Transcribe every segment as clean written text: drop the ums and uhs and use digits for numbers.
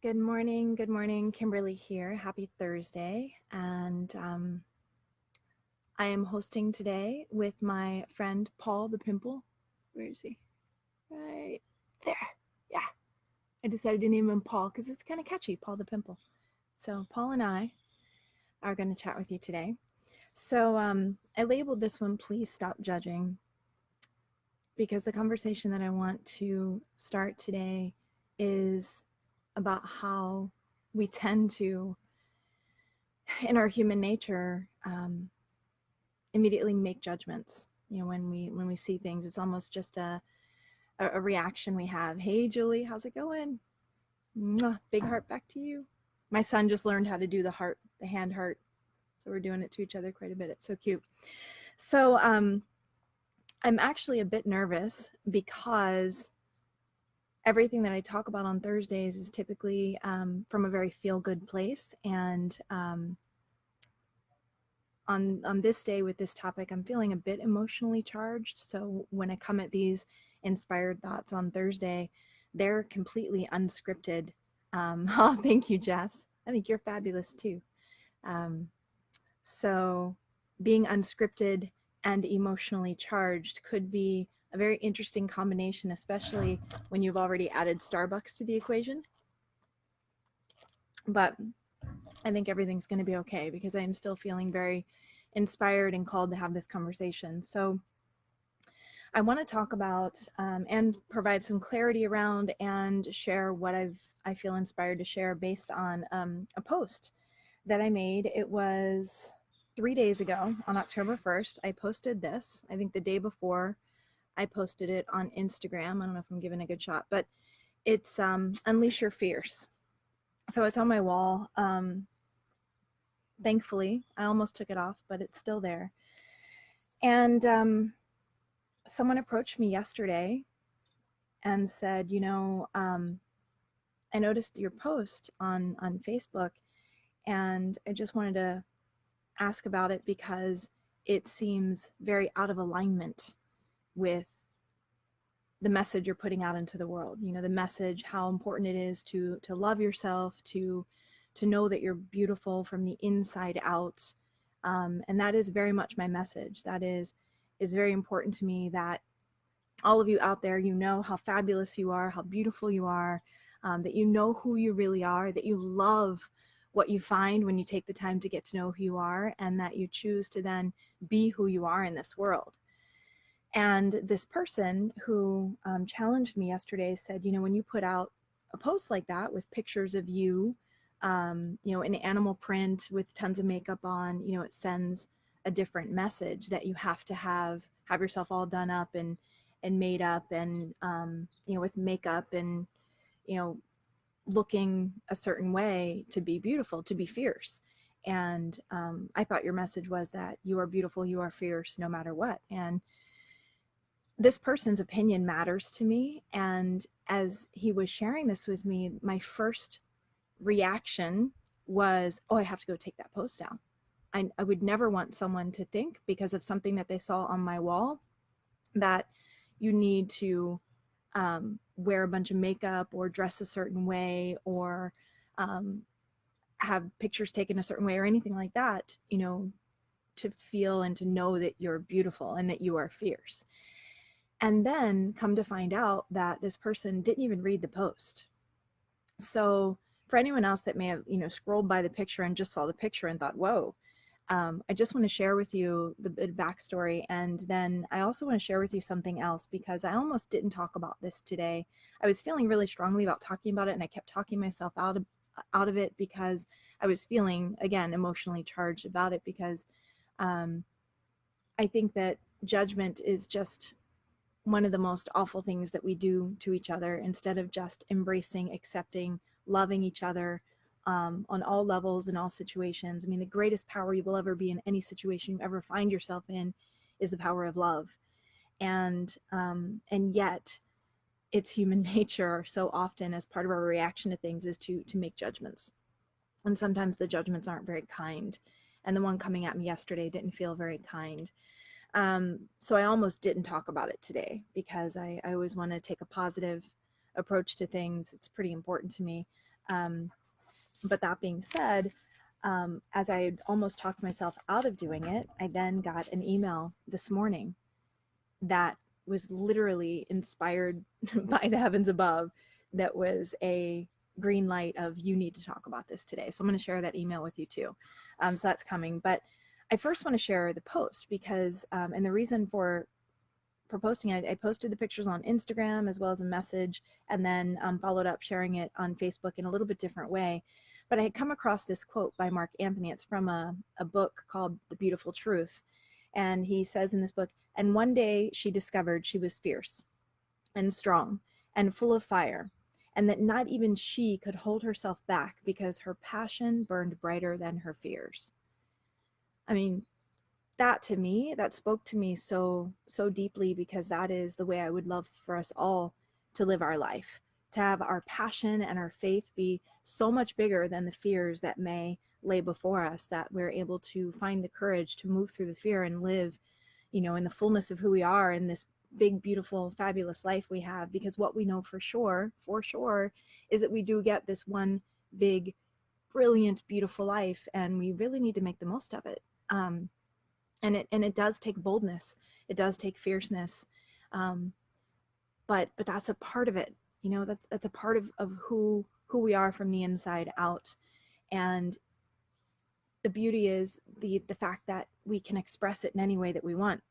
Good morning. Good morning. Kimberly here. Happy Thursday. And I am hosting today with my friend Paul the Pimple. Where is he? Right there. Yeah. I decided to name him Paul because it's kind of catchy, Paul the Pimple. So Paul and I are going to chat with you today. So I labeled this one, Please Stop Judging, because the conversation that I want to start today is about how we tend to, in our human nature, immediately make judgments. When we see things, it's almost just a reaction we have. Hey, Julie, how's it going? Mwah, big heart back to you. My son just learned how to do the hand heart. So we're doing it to each other quite a bit. It's so cute. So I'm actually a bit nervous because everything that I talk about on Thursdays is typically from a very feel-good place. And on this day with this topic, I'm feeling a bit emotionally charged. So when I come at these inspired thoughts on Thursday, they're completely unscripted. Oh, thank you, Jess. I think you're fabulous too. So being unscripted and emotionally charged could be a very interesting combination, especially when you've already added Starbucks to the equation. But I think everything's going to be okay because I'm still feeling very inspired and called to have this conversation. So I want to talk about and provide some clarity around and share what I feel inspired to share based on a post that I made. It was 3 days ago on October 1st. I posted this. I think the day before I posted it on Instagram. I don't know if I'm giving a good shot, but it's Unleash Your Fierce. So it's on my wall. Thankfully, I almost took it off, but it's still there. And someone approached me yesterday and said, I noticed your post on Facebook, and I just wanted to ask about it because it seems very out of alignment with the message you're putting out into the world. The message, how important it is to love yourself, to know that you're beautiful from the inside out. And that is very much my message. That is very important to me, that all of you out there, how fabulous you are, how beautiful you are, that you know who you really are, that you love what you find when you take the time to get to know who you are, and that you choose to then be who you are in this world. And this person who challenged me yesterday said, when you put out a post like that with pictures of you, in animal print with tons of makeup on, it sends a different message, that you have to have yourself all done up and made up and, with makeup and, looking a certain way to be beautiful, to be fierce. And I thought your message was that you are beautiful, you are fierce, no matter what. And this person's opinion matters to me. And as he was sharing this with me, my first reaction was, oh, I have to go take that post down. I would never want someone to think, because of something that they saw on my wall, that you need to wear a bunch of makeup or dress a certain way or have pictures taken a certain way or anything like that, to feel and to know that you're beautiful and that you are fierce. And then come to find out that this person didn't even read the post. So for anyone else that may have, scrolled by the picture and just saw the picture and thought, whoa, I just want to share with you the bit of backstory. And then I also want to share with you something else, because I almost didn't talk about this today. I was feeling really strongly about talking about it, and I kept talking myself out of it because I was feeling, again, emotionally charged about it, because I think that judgment is just one of the most awful things that we do to each other, instead of just embracing, accepting, loving each other on all levels and all situations. I mean, the greatest power you will ever be in any situation you ever find yourself in is the power of love. And yet it's human nature so often, as part of our reaction to things, is to make judgments. And sometimes the judgments aren't very kind. And the one coming at me yesterday didn't feel very kind. So I almost didn't talk about it today, because I always want to take a positive approach to things. It's pretty important to me. Um, but that being said, as I had almost talked myself out of doing it, I then got an email this morning that was literally inspired by the heavens above, that was a green light of, you need to talk about this today. So I'm going to share that email with you too. So that's coming. But I first want to share the post because, and the reason for posting it, I posted the pictures on Instagram as well as a message, and then followed up sharing it on Facebook in a little bit different way. But I had come across this quote by Mark Anthony. It's from a book called The Beautiful Truth. And he says in this book, and one day she discovered she was fierce and strong and full of fire, and that not even she could hold herself back because her passion burned brighter than her fears. I mean, that to me, that spoke to me so deeply, because that is the way I would love for us all to live our life, to have our passion and our faith be so much bigger than the fears that may lay before us, that we're able to find the courage to move through the fear and live, in the fullness of who we are in this big, beautiful, fabulous life we have. Because what we know for sure, is that we do get this one big, brilliant, beautiful life, and we really need to make the most of it. And it does take boldness, it does take fierceness, but that's a part of it. That's a part of who we are from the inside out. And the beauty is the fact that we can express it in any way that we want.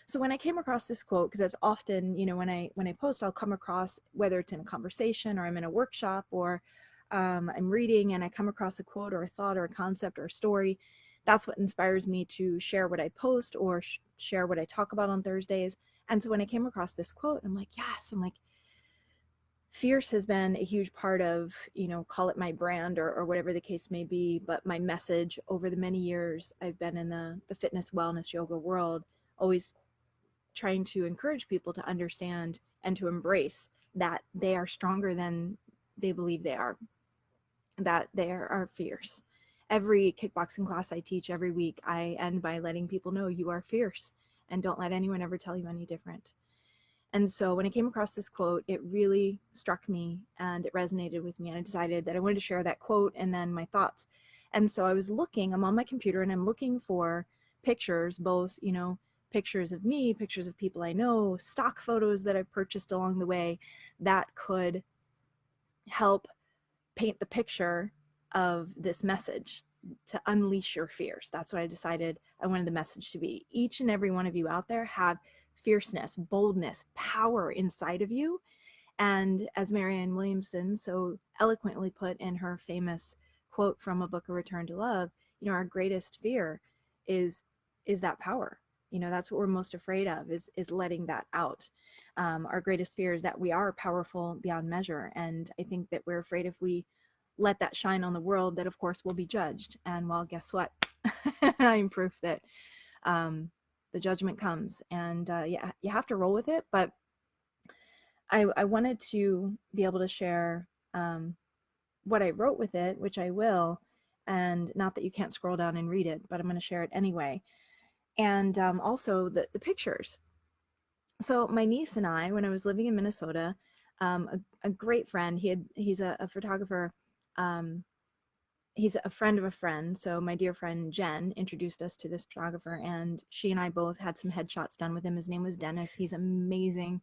So when I came across this quote, because that's often, when I post, I'll come across, whether it's in a conversation or I'm in a workshop or I'm reading and I come across a quote or a thought or a concept or a story. That's what inspires me to share what I post or share what I talk about on Thursdays. And so when I came across this quote, I'm like, yes, fierce has been a huge part of, call it my brand or whatever the case may be. But my message over the many years I've been in the fitness, wellness, yoga world, always trying to encourage people to understand and to embrace that they are stronger than they believe they are, that they are fierce. Every kickboxing class I teach every week, I end by letting people know you are fierce, and don't let anyone ever tell you any different. And so when I came across this quote, it really struck me and it resonated with me. And I decided that I wanted to share that quote and then my thoughts. And so I'm on my computer and I'm looking for pictures, both, pictures of me, pictures of people I know, stock photos that I've purchased along the way that could help paint the picture of this message, to unleash your fears. That's what I decided I wanted the message to be. Each and every one of you out there have fierceness, boldness, power inside of you. And as Marianne Williamson so eloquently put in her famous quote from A Book of Return to Love, our greatest fear is that power. That's what we're most afraid of, is letting that out. Our greatest fear is that we are powerful beyond measure. And I think that we're afraid if we let that shine on the world, that of course we'll be judged. And well, guess what? I'm proof that the judgment comes, and you have to roll with it. But I wanted to be able to share what I wrote with it, which I will, and not that you can't scroll down and read it, but I'm going to share it anyway. And also the pictures. So my niece and I, when I was living in Minnesota, a great friend, he's a photographer. He's a friend of a friend. So my dear friend Jen introduced us to this photographer, and she and I both had some headshots done with him. His name was Dennis. He's amazing.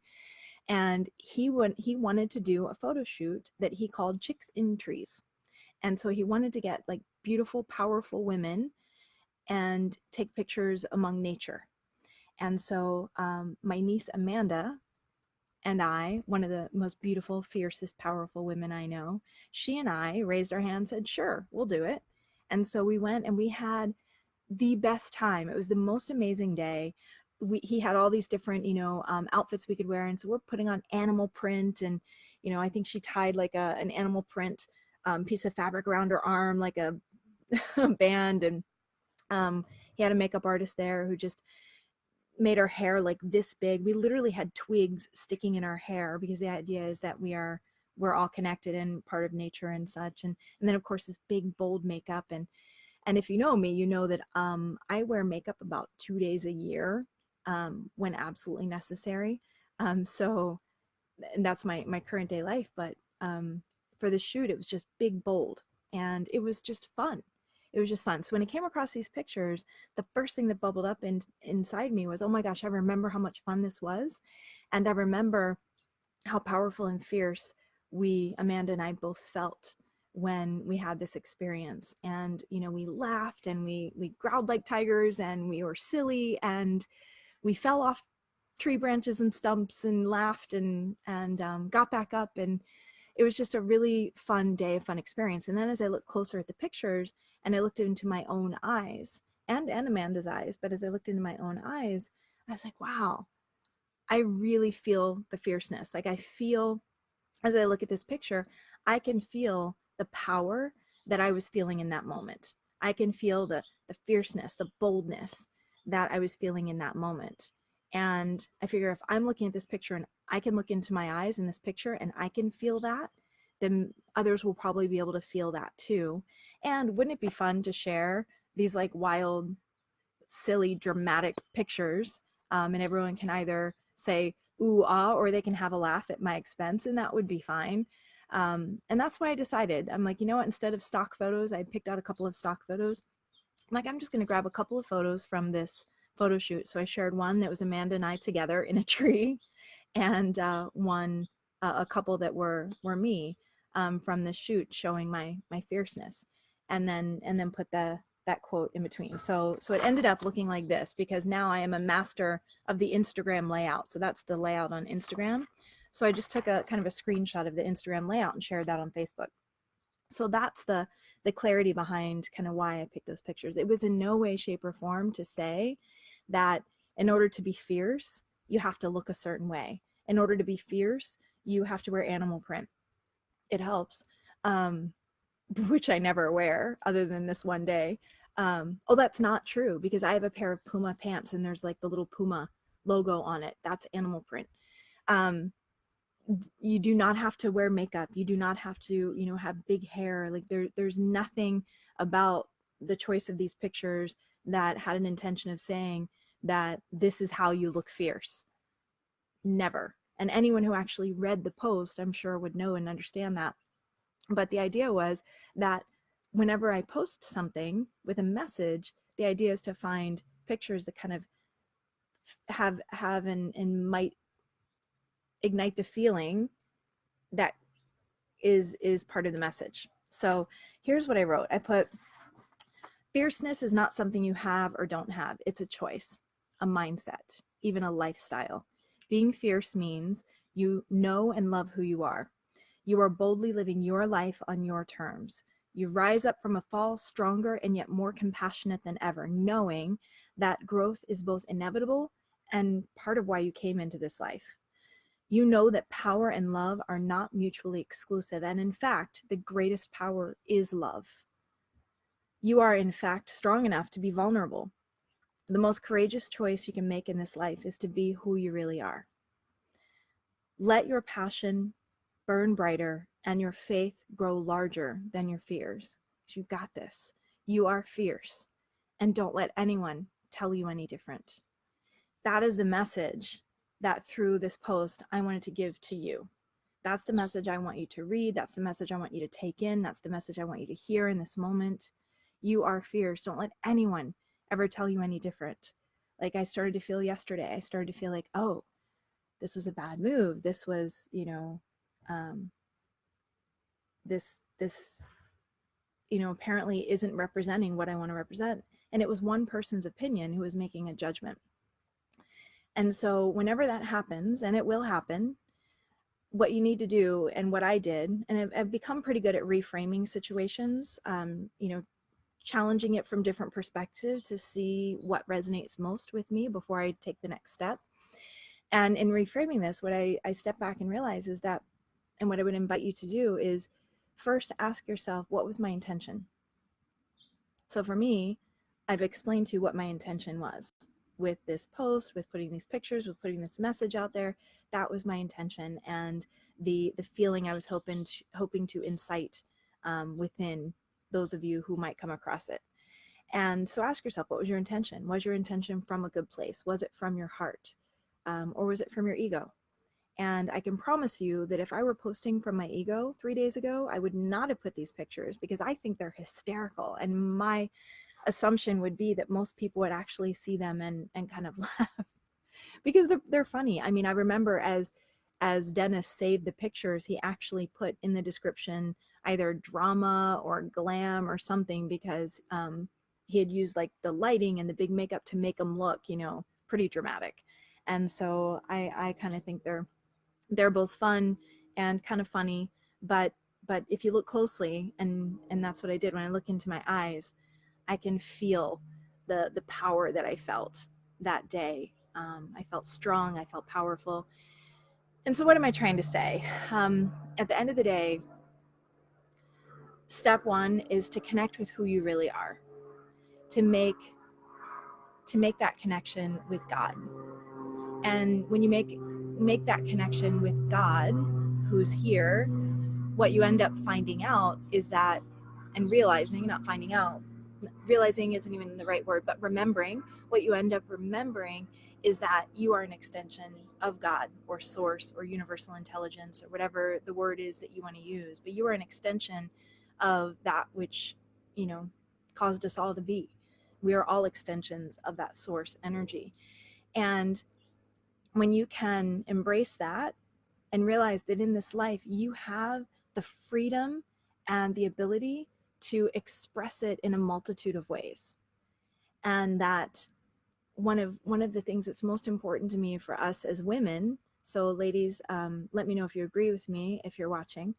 And he wanted to do a photo shoot that he called Chicks in Trees. And so he wanted to get like beautiful, powerful women and take pictures among nature. And so my niece Amanda and I, one of the most beautiful, fiercest, powerful women I know, she and I raised our hand and said, sure, we'll do it. And so we went and we had the best time. It was the most amazing day. He had all these different, outfits we could wear. And so we're putting on animal print. And, I think she tied like an animal print piece of fabric around her arm, like a band. And he had a makeup artist there who just made our hair like this big. We literally had twigs sticking in our hair, because the idea is that we're all connected and part of nature and such. And then of course this big bold makeup. And if you know me, you know that I wear makeup about 2 days a year when absolutely necessary. So and that's my current day life. But for the shoot, it was just big, bold, and it was just fun. It was just fun. So when I came across these pictures, the first thing that bubbled up inside me was, oh my gosh, I remember how much fun this was. And I remember how powerful and fierce Amanda and I both felt when we had this experience. And, we laughed and we growled like tigers and we were silly and we fell off tree branches and stumps and laughed and got back up. And it was just a really fun day, a fun experience. And then as I looked closer at the pictures and I looked into my own eyes and Amanda's eyes, but as I looked into my own eyes, I was like, wow, I really feel the fierceness. Like I feel, as I look at this picture, I can feel the power that I was feeling in that moment. I can feel the fierceness, the boldness that I was feeling in that moment. And I figure if I'm looking at this picture and I can look into my eyes in this picture and I can feel that, then others will probably be able to feel that too. And wouldn't it be fun to share these like wild, silly, dramatic pictures, and everyone can either say ooh ah or they can have a laugh at my expense, and that would be fine. And that's why I decided, I'm like, you know what, instead of stock photos, I picked out a couple of stock photos. I'm like, I'm just going to grab a couple of photos from this photo shoot. So I shared one that was Amanda and I together in a tree, and one a couple that were me, from the shoot, showing my fierceness, and then put that quote in between. So it ended up looking like this because now I am a master of the Instagram layout. So that's the layout on Instagram. So I just took a kind of a screenshot of the Instagram layout and shared that on Facebook. So that's the clarity behind kind of why I picked those pictures. It was in no way, shape, or form to say that in order to be fierce, you have to look a certain way. In order to be fierce, you have to wear animal print. It helps, which I never wear other than this one day. Oh, that's not true because I have a pair of Puma pants and there's like the little Puma logo on it. That's animal print. Um, you do not have to wear makeup. You do not have to, have big hair. Like there's nothing about the choice of these pictures that had an intention of saying that this is how you look fierce. Never. And anyone who actually read the post, I'm sure, would know and understand that. But the idea was that whenever I post something with a message, the idea is to find pictures that kind of have and might ignite the feeling that is part of the message. So here's what I wrote. I put, fierceness is not something you have or don't have. It's a choice, a mindset, even a lifestyle. Being fierce means you know and love who you are. You are boldly living your life on your terms. You rise up from a fall stronger and yet more compassionate than ever, knowing that growth is both inevitable and part of why you came into this life. You know that power and love are not mutually exclusive, and in fact, the greatest power is love. You are, in fact, strong enough to be vulnerable. The most courageous choice you can make in this life is to be who you really are. Let your passion burn brighter and your faith grow larger than your fears. You got this. You are fierce, and don't let anyone tell you any different. That is the message that through this post I wanted to give to you. That's the message I want you to read. That's the message I want you to take in. That's the message I want you to hear in this moment. You are fierce. Don't let anyone ever tell you any different. Like I started to feel yesterday, I started to feel like, oh, this was a bad move. This was, this apparently isn't representing what I want to represent. And it was one person's opinion who was making a judgment. And so whenever that happens, and it will happen, what you need to do, and what I did, and I've become pretty good at reframing situations, challenging it from different perspectives to see what resonates most with me before I take the next step. And in reframing this, what I step back and realize is that, and what I would invite you to do is first ask yourself, what was my intention? So for me, I've explained to you what my intention was with this post, with putting these pictures, with putting this message out there. That was my intention, and the feeling I was hoping to incite within those of you who might come across it. And so ask yourself, what was your intention? Was your intention from a good place? Was it from your heart? Or was it from your ego? And I can promise you that if I were posting from my ego 3 days ago, I would not have put these pictures because I think they're hysterical. And my assumption would be that most people would actually see them and kind of laugh because they're funny. I mean, I remember as Dennis saved the pictures, he actually put in the description either drama or glam or something because he had used like the lighting and the big makeup to make them look, pretty dramatic. And so I kind of think they're both fun and kind of funny, but if you look closely, and that's what I did when I look into my eyes, I can feel the power that I felt that day. I felt strong. I felt powerful. And so, what am I trying to say? At the end of the day, step one is to connect with who you really are, to make that connection with God. And when you make that connection with God, who's here, what you end up finding out is that, and realizing, not finding out, realizing isn't even the right word, but remembering, what you end up remembering is that you are an extension of God or source or universal intelligence or whatever the word is that you want to use. But you are an extension of that which, caused us all to be. We are all extensions of that source energy. And when you can embrace that and realize that in this life you have the freedom and the ability to express it in a multitude of ways, and that one of the things that's most important to me for us as women, so ladies, let me know if you agree with me if you're watching,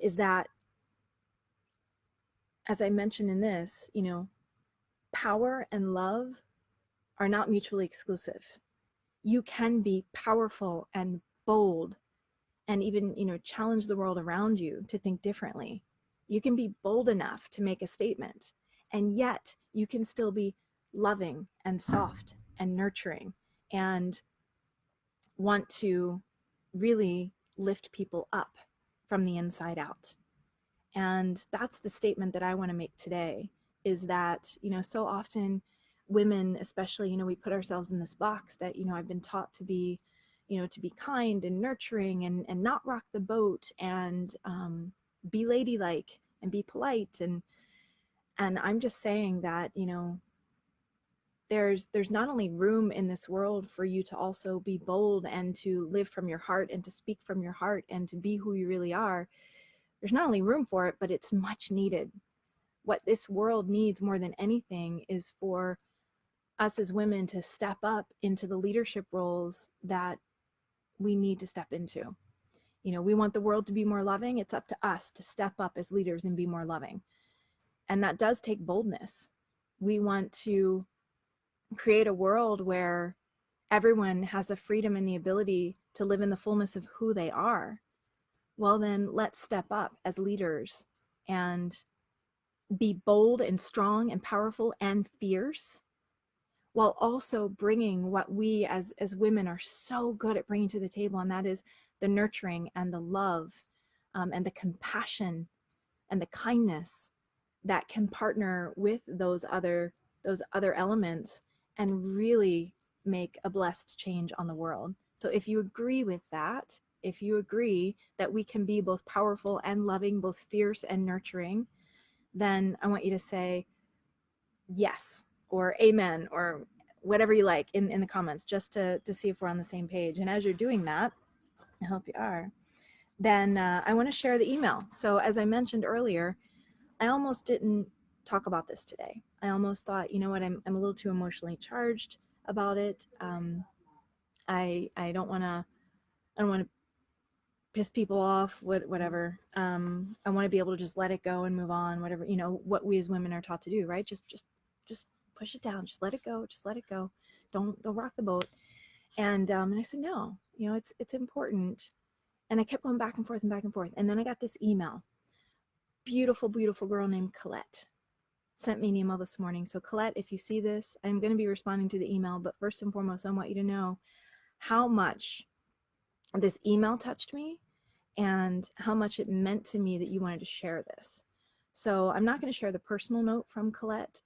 is that, as I mentioned in this, power and love are not mutually exclusive. You can be powerful and bold and even, challenge the world around you to think differently. You can be bold enough to make a statement, and yet you can still be loving and soft and nurturing and want to really lift people up from the inside out. And that's the statement that I want to make today, is that, so often women, especially, we put ourselves in this box that, I've been taught to be, to be kind and nurturing and not rock the boat and be ladylike and be polite. And I'm just saying that, there's not only room in this world for you to also be bold and to live from your heart and to speak from your heart and to be who you really are. There's not only room for it, but it's much needed. What this world needs more than anything is for us as women to step up into the leadership roles that we need to step into. We want the world to be more loving. It's up to us to step up as leaders and be more loving. And that does take boldness. We want to create a world where everyone has the freedom and the ability to live in the fullness of who they are. Well, then let's step up as leaders and be bold and strong and powerful and fierce, while also bringing what we as women are so good at bringing to the table, and that is the nurturing and the love, and the compassion and the kindness that can partner with those other elements and really make a blessed change on the world. So if you agree with that, if you agree that we can be both powerful and loving, both fierce and nurturing, then I want you to say yes or amen or whatever you like in the comments, just to see if we're on the same page. And as you're doing that, I hope you are, then I want to share the email. So as I mentioned earlier, I almost didn't talk about this today. I almost thought, you know what, I'm a little too emotionally charged about it. I don't want to piss people off, whatever. I want to be able to just let it go and move on, whatever, what we as women are taught to do, right? Just push it down, just let it go, don't rock the boat. And I said, no, it's important. And I kept going back and forth and back and forth. And then I got this email. Beautiful, beautiful girl named Colette sent me an email this morning. So Colette, if you see this, I'm going to be responding to the email, but first and foremost, I want you to know how much this email touched me and how much it meant to me that you wanted to share this. So I'm not going to share the personal note from Colette.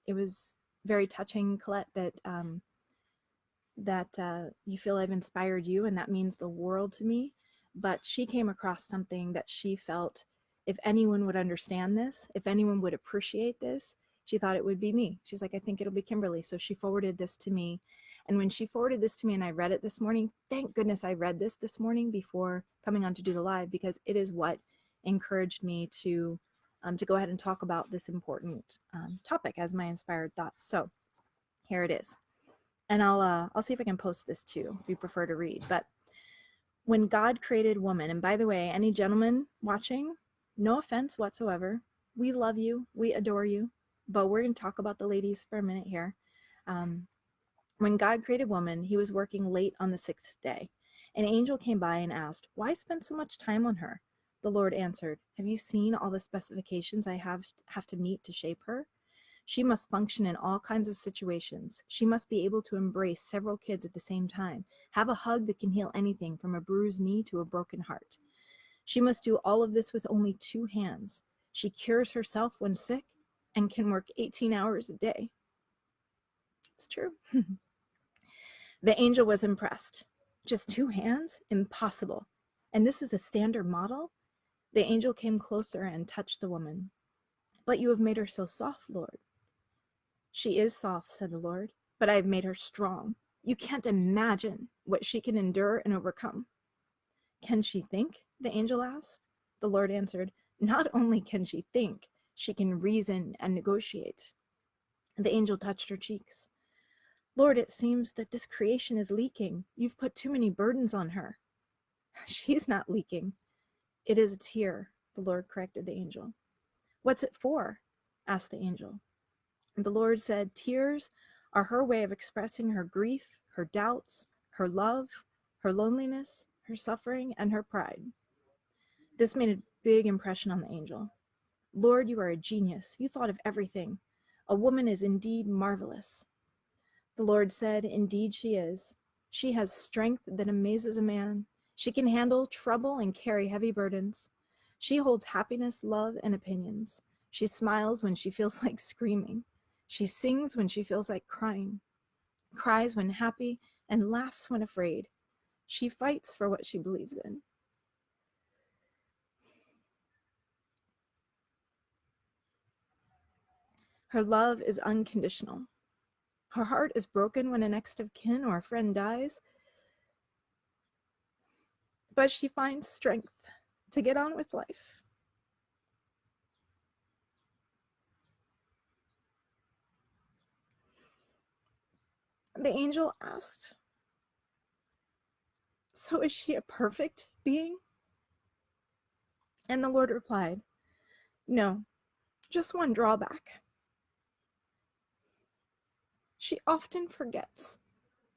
It was very touching, Colette, that that you feel I've inspired you, and that means the world to me. But she came across something that she felt, if anyone would understand this, if anyone would appreciate this, she thought it would be me. She's like, I think it'll be Kimberly. So she forwarded this to me. And when she forwarded this to me and I read it this morning, thank goodness I read this morning before coming on to do the live, because it is what encouraged me to go ahead and talk about this important topic as my inspired thoughts. So here it is. And I'll see if I can post this too, if you prefer to read. But when God created woman, and by the way, any gentlemen watching, no offense whatsoever. We love you. We adore you. But we're going to talk about the ladies for a minute here. When God created woman, he was working late on the sixth day. An angel came by and asked, why spend so much time on her? The Lord answered, have you seen all the specifications I have to meet to shape her? She must function in all kinds of situations. She must be able to embrace several kids at the same time, have a hug that can heal anything from a bruised knee to a broken heart. She must do all of this with only 2 hands. She cures herself when sick and can work 18 hours a day. It's true. The angel was impressed. Just 2 hands? Impossible. And this is the standard model? The angel came closer and touched the woman. But you have made her so soft, Lord. She is soft, said the Lord, but I have made her strong. You can't imagine what she can endure and overcome. Can she think? The angel asked. The Lord answered, not only can she think, she can reason and negotiate. The angel touched her cheeks. Lord, it seems that this creation is leaking. You've put too many burdens on her. She's not leaking. It is a tear, the Lord corrected the angel. What's it for? Asked the angel. And the Lord said, tears are her way of expressing her grief, her doubts, her love, her loneliness, her suffering, and her pride. This made a big impression on the angel. Lord, you are a genius. You thought of everything. A woman is indeed marvelous. The Lord said, indeed she is. She has strength that amazes a man. She can handle trouble and carry heavy burdens. She holds happiness, love, and opinions. She smiles when she feels like screaming. She sings when she feels like crying, cries when happy, and laughs when afraid. She fights for what she believes in. Her love is unconditional. Her heart is broken when a next of kin or a friend dies, but she finds strength to get on with life. The angel asked, so is she a perfect being? And the Lord replied, no, just one drawback. She often forgets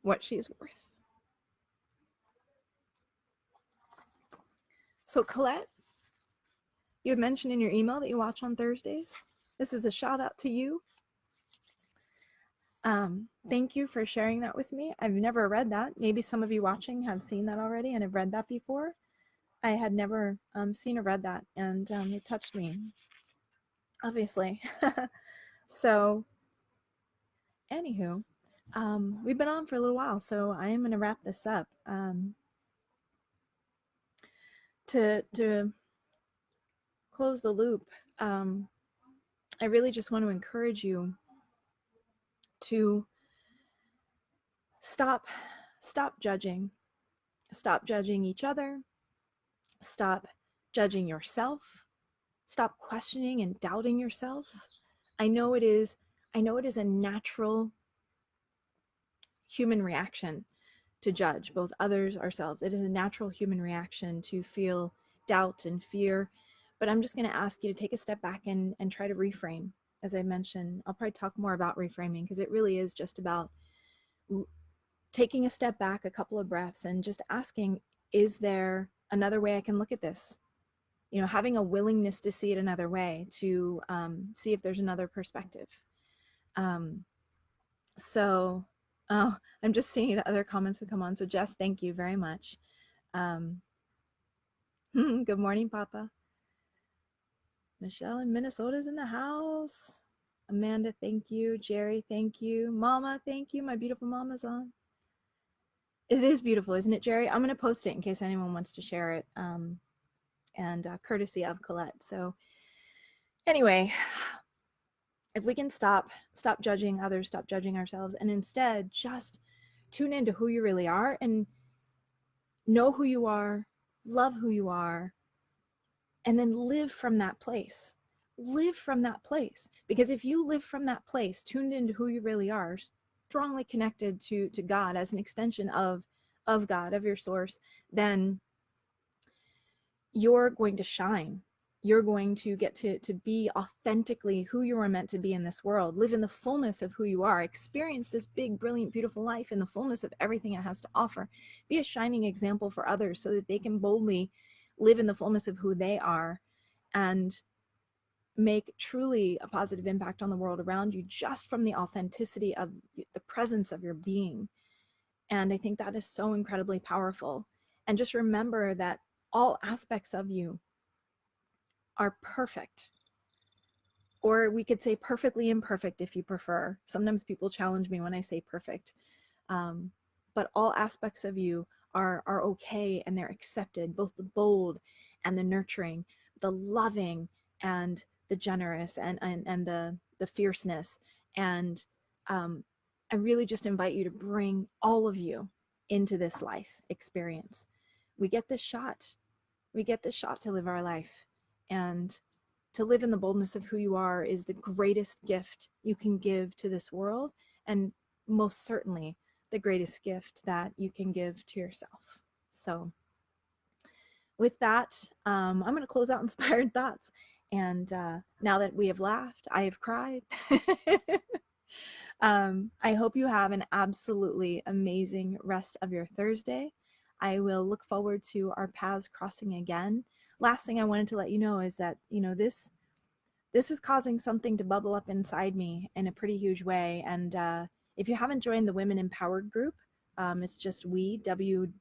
what she's worth. So Colette, you had mentioned in your email that you watch on Thursdays. This is a shout out to you. Thank you for sharing that with me. I've never read that. Maybe some of you watching have seen that already and have read that before. I had never seen or read that, and it touched me, obviously. So, anywho, we've been on for a little while, so I am going to wrap this up. To close the loop, I really just want to encourage you to stop judging. Stop judging each other. Stop judging yourself. Stop questioning and doubting yourself. I know it is a natural human reaction to judge both others, ourselves. It is a natural human reaction to feel doubt and fear. But I'm just going to ask you to take a step back and try to reframe. As I mentioned, I'll probably talk more about reframing, because it really is just about taking a step back, a couple of breaths, and just asking, is there another way I can look at this? You know, having a willingness to see it another way, to see if there's another perspective. So, oh, I'm just seeing the other comments have come on. So Jess, thank you very much. Good morning, Papa. Michelle in Minnesota's in the house. Amanda, thank you. Jerry, thank you. Mama, thank you. My beautiful mama's on. It is beautiful, isn't it, Jerry? I'm going to post it in case anyone wants to share it. And courtesy of Colette. So anyway, if we can stop judging others, stop judging ourselves, and instead just tune into who you really are and know who you are, love who you are, and then live from that place. Live from that place. Because if you live from that place, tuned into who you really are, strongly connected to God as an extension of God, of your source, then you're going to shine. You're going to get to be authentically who you are meant to be in this world, live in the fullness of who you are, experience this big, brilliant, beautiful life in the fullness of everything it has to offer. Be a shining example for others so that they can boldly live in the fullness of who they are and make truly a positive impact on the world around you just from the authenticity of the presence of your being. And I think that is so incredibly powerful. And just remember that all aspects of you are perfect. Or we could say perfectly imperfect if you prefer. Sometimes people challenge me when I say perfect. But all aspects of you are okay and they're accepted, both the bold and the nurturing, the loving and the generous and the fierceness. And I really just invite you to bring all of you into this life experience. We get this shot. We get this shot to live our life. And to live in the boldness of who you are is the greatest gift you can give to this world, and most certainly the greatest gift that you can give to yourself. So with that, I'm going to close out Inspired Thoughts. And now that we have laughed, I have cried. I hope you have an absolutely amazing rest of your Thursday. I will look forward to our paths crossing again. Last thing I wanted to let you know is that, this is causing something to bubble up inside me in a pretty huge way. And if you haven't joined the Women Empowered group, it's just www.e.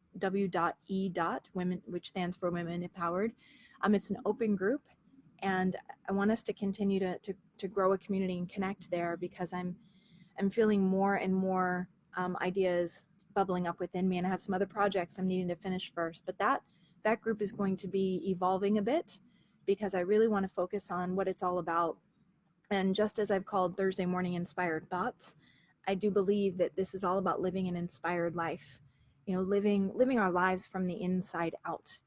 women, which stands for Women Empowered. It's an open group, and I want us to continue to grow a community and connect there, because I'm feeling more and more ideas bubbling up within me, and I have some other projects I'm needing to finish first. But that group is going to be evolving a bit, because I really want to focus on what it's all about. And just as I've called Thursday morning Inspired Thoughts, I do believe that this is all about living an inspired life, living our lives from the inside out.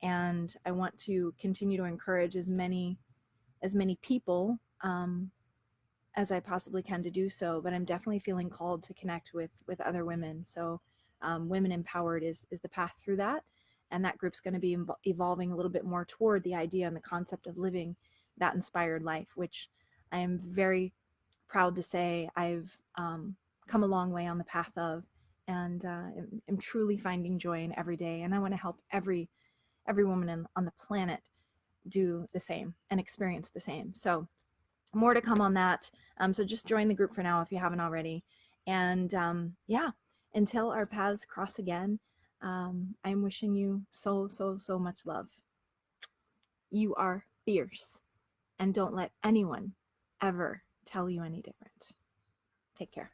And I want to continue to encourage as many people as I possibly can to do so. But I'm definitely feeling called to connect with other women. So Women Empowered is the path through that. And that group's going to be evolving a little bit more toward the idea and the concept of living that inspired life, which I am very proud to say I've come a long way on the path of, and am truly finding joy in every day. And I want to help every woman on the planet do the same and experience the same. So more to come on that. So just join the group for now if you haven't already. And yeah, until our paths cross again, I'm wishing you so much love. You are fierce, and don't let anyone ever tell you any different. Take care.